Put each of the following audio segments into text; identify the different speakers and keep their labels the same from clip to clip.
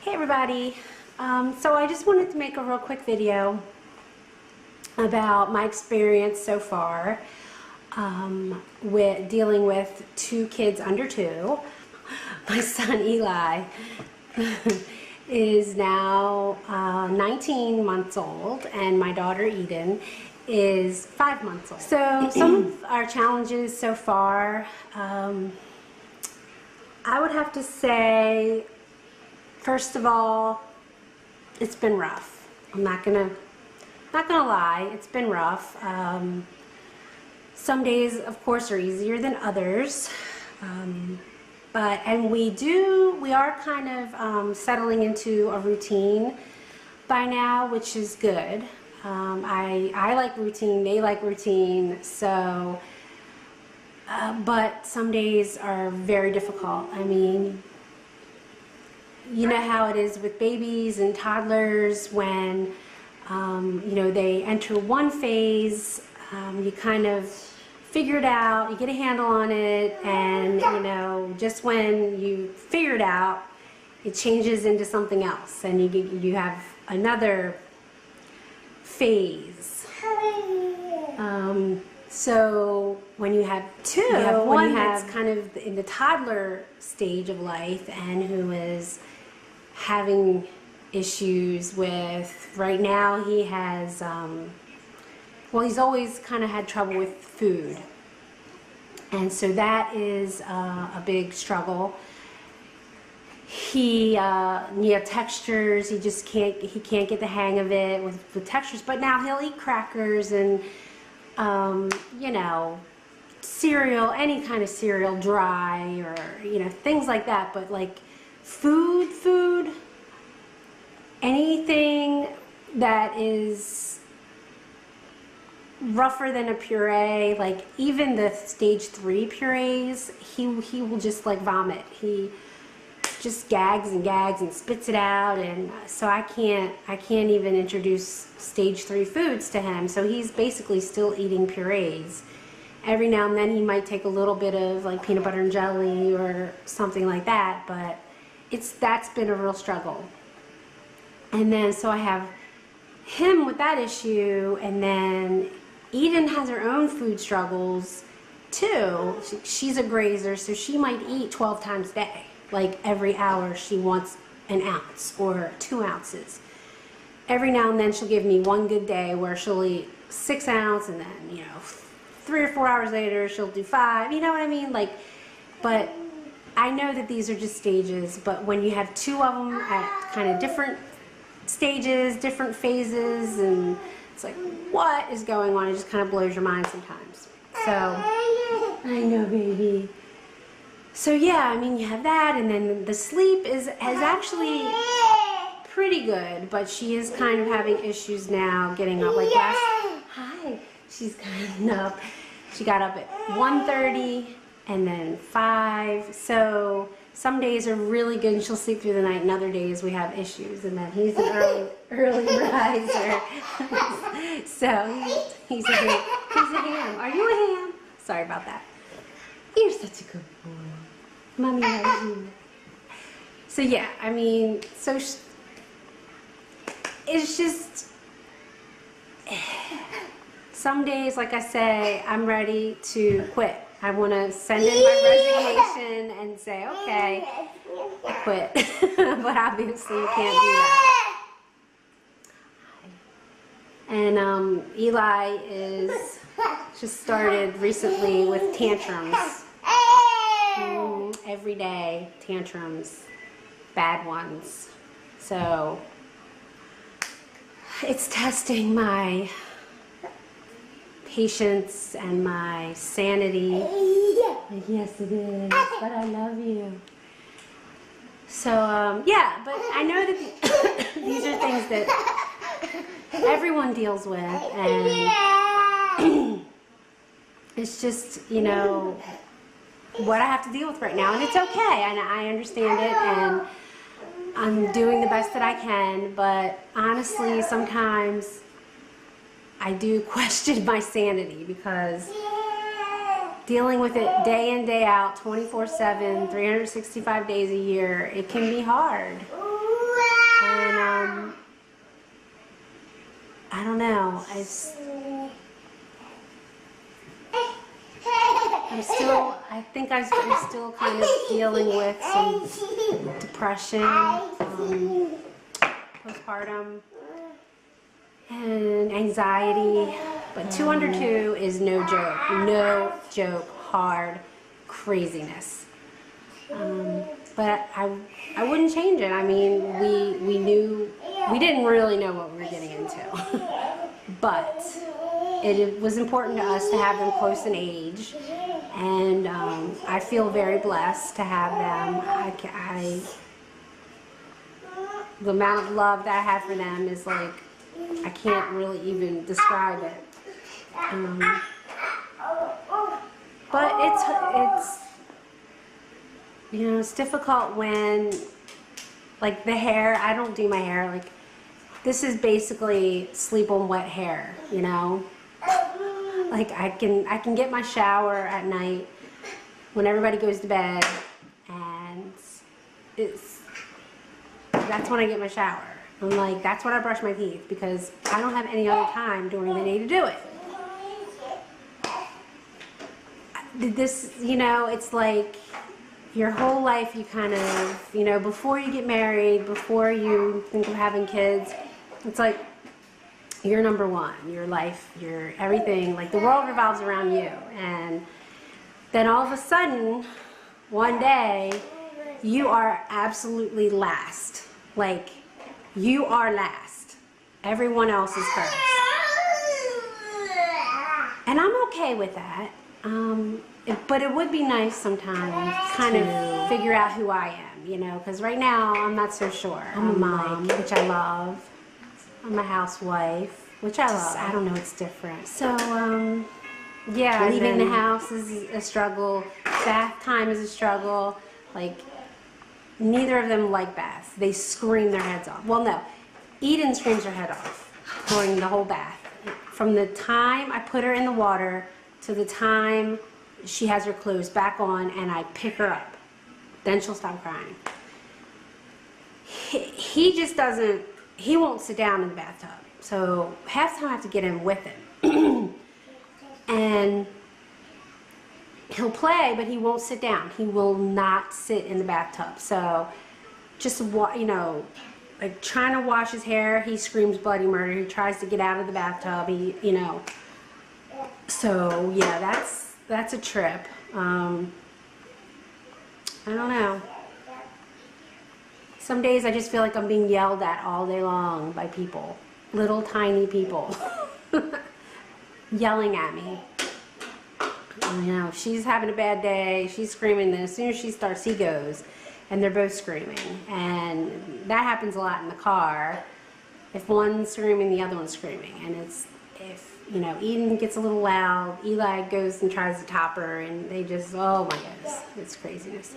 Speaker 1: Hey everybody, so I just wanted to make a real quick video about my experience so far with dealing with two kids under 2. My son Eli is now 19 months old and my daughter Eden is 5 months old. So some of our challenges so far, I would have to say, first of all, it's been rough. I'm not gonna lie, it's been rough. Some days, of course, are easier than others, and we are kind of settling into a routine by now, which is good. I like routine, they like routine, so. But some days are very difficult. I mean, you know how it is with babies and toddlers when, you know, they enter one phase, you kind of figure it out, you get a handle on it, and, you know, just when you figure it out, it changes into something else, and you have another phase. So when you have two, you have one that's kind of in the toddler stage of life and who is having issues with, right now he has, well, he's always kind of had trouble with food. And so that is a big struggle. He textures, he can't get the hang of it with textures, but now he'll eat crackers and you know, cereal, any kind of cereal, dry, or, you know, things like that. But like food, anything that is rougher than a puree, like even the stage 3 purees, he will just like vomit. He just gags and spits it out, and so I can't even introduce stage 3 foods to him. So he's basically still eating purees. Every now and then he might take a little bit of like peanut butter and jelly or something like that, but that's been a real struggle. And then so I have him with that issue, and then Eden has her own food struggles too. She's a grazer, so she might eat 12 times a day. Like every hour she wants an ounce or 2 ounces. Every now and then she'll give me one good day where she'll eat 6 ounces, and then, you know, 3 or 4 hours later she'll do 5. You know what I mean? Like, but I know that these are just stages, but when you have 2 of them at kind of different stages, different phases, and it's like, what is going on? It just kind of blows your mind sometimes. So, I know, baby. So yeah, I mean, you have that, and then the sleep is actually pretty good, but she is kind of having issues now getting up. Like she's kind of up. She got up at 1:30 and then 5. So some days are really good and she'll sleep through the night, and other days we have issues. And then he's an early riser. So he's a ham. Are you a ham? Sorry about that. You're such a good boy. Mommy loves you. So yeah, I mean, so it's just, some days, like I say, I'm ready to quit. I want to send in my resignation and say, okay, I quit. But obviously you can't do that. And Eli is just started recently with tantrums. Every day, tantrums, bad ones. So it's testing my patience and my sanity. Yes, it is, but I love you. So yeah, but I know that these are things that everyone deals with, and it's just, you know, what I have to deal with right now, and it's okay, and I understand it, and I'm doing the best that I can. But honestly, sometimes I do question my sanity, because dealing with it day in, day out, 24/7, 365 days a year, it can be hard. I don't know. I think I'm still kind of dealing with some depression, postpartum, and anxiety. But 2 under 2 is no joke, hard craziness. But I wouldn't change it. I mean, we didn't really know what we were getting into, but it was important to us to have them close in age, and I feel very blessed to have them. The amount of love that I have for them is like, I can't really even describe it. But it's you know, it's difficult when, like, the hair, I don't do my hair, like, this is basically sleep on wet hair, you know? Like, I can get my shower at night when everybody goes to bed, and that's when I get my shower. I'm like, that's when I brush my teeth, because I don't have any other time during the day to do it. This, you know, it's like your whole life you kind of, you know, before you get married, before you think of having kids, it's like you're number one, your life, your everything, like the world revolves around you. And then all of a sudden, one day, you are absolutely last. Like, you are last. Everyone else is first. And I'm okay with that. But it would be nice sometimes kind of figure out who I am, you know, because right now I'm not so sure. I'm a mom, which I love. I'm a housewife, which I love. I don't know, it's different. So, yeah, leaving the house is a struggle. Bath time is a struggle. Like, neither of them like baths. They scream their heads off. Well, no, Eden screams her head off during the whole bath. From the time I put her in the water to the time she has her clothes back on and I pick her up, then she'll stop crying. He just doesn't, he won't sit down in the bathtub. So half the time I have to get in with him. And he'll play, but he won't sit down. He will not sit in the bathtub. So just, you know, like trying to wash his hair, he screams bloody murder. He tries to get out of the bathtub. He, you know, so yeah, that's a trip. I don't know. Some days I just feel like I'm being yelled at all day long by people, little tiny people, yelling at me. You know, she's having a bad day, she's screaming, then as soon as she starts, he goes, and they're both screaming. And that happens a lot in the car. If one's screaming, the other one's screaming. And it's, if, you know, Eden gets a little loud, Eli goes and tries to top her, and they just, oh my goodness, it's craziness.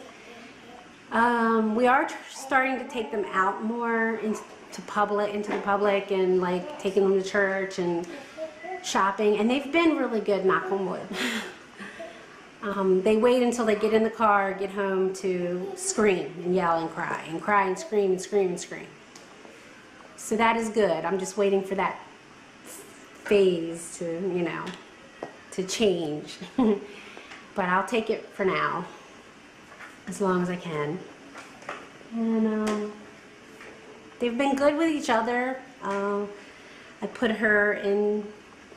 Speaker 1: We are starting to take them out more into the public, and like taking them to church and shopping, and they've been really good, knock on wood. They wait until they get in the car, get home to scream and yell and cry and scream and scream and scream. So that is good. I'm just waiting for that phase to, you know, to change. But I'll take it for now, as long as I can. And they've been good with each other. I put her into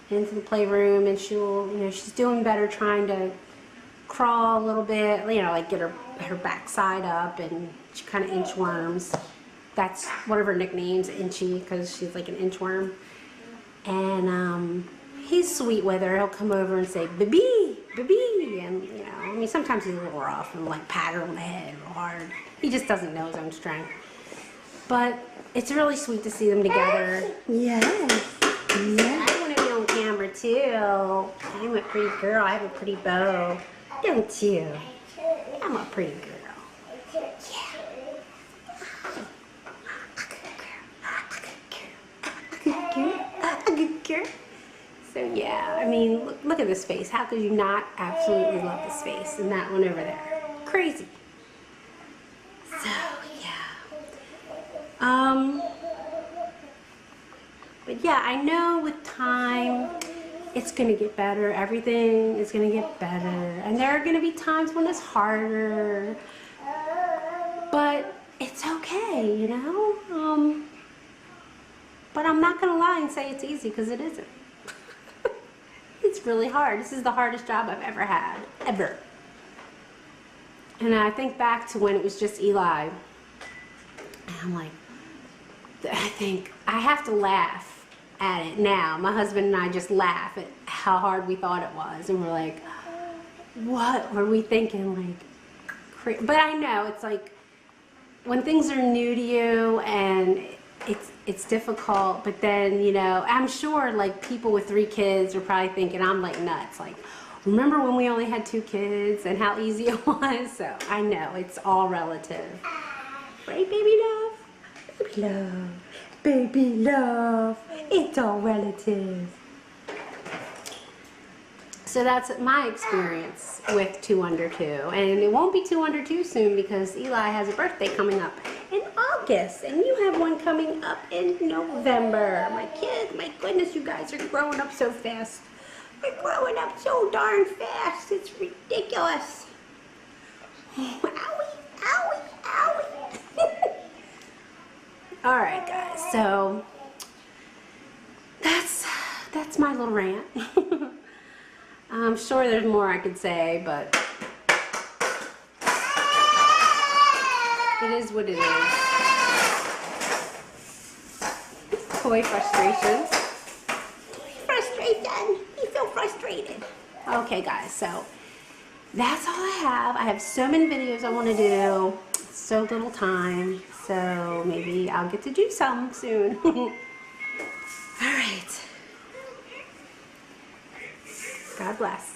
Speaker 1: the playroom, and she'll, you know, she's doing better, trying to crawl a little bit, you know, like get her backside up, and she kind of inchworms. That's one of her nicknames, Inchy, because she's like an inchworm. And he's sweet with her. He'll come over and say, "Baby, baby," and you know, I mean, sometimes he's a little rough and like pat her on the head real hard. He just doesn't know his own strength. But it's really sweet to see them together.
Speaker 2: Yes. Yeah.
Speaker 1: I want to be on camera too. I'm a pretty girl. I have a pretty bow. Don't you? I'm a pretty girl. Yeah. So yeah, I mean, look at this face. How could you not absolutely love this face? And that one over there. Crazy. So yeah. But yeah, I know with time, it's gonna get better. Everything is gonna get better. And there are gonna be times when it's harder. But it's okay, you know? But I'm not gonna lie and say it's easy, because it isn't. It's really hard. This is the hardest job I've ever had, ever. And I think back to when it was just Eli, and I'm like, I think I have to laugh at it now. My husband and I just laugh at how hard we thought it was, and we're like, what were we thinking? Like, but I know it's like when things are new to you and it's difficult, but then, you know, I'm sure like people with 3 kids are probably thinking I'm like nuts. Like, remember when we only had 2 kids and how easy it was? So I know it's all relative. Right, baby love? Baby love. Baby love. It's all relative. So that's my experience with 2 Under 2. And it won't be 2 Under 2 soon, because Eli has a birthday coming up in August. And you have one coming up in November. My kids, my goodness, you guys are growing up so fast. We're growing up so darn fast. It's ridiculous. Owie, owie, owie. All right, guys. So that's my little rant. I'm sure there's more I could say, but it is what it is. Toy frustrations. Frustration. He's so frustrated. Okay, guys, so that's all I have. I have so many videos I want to do. So little time. So maybe I'll get to do some soon. All right. God bless.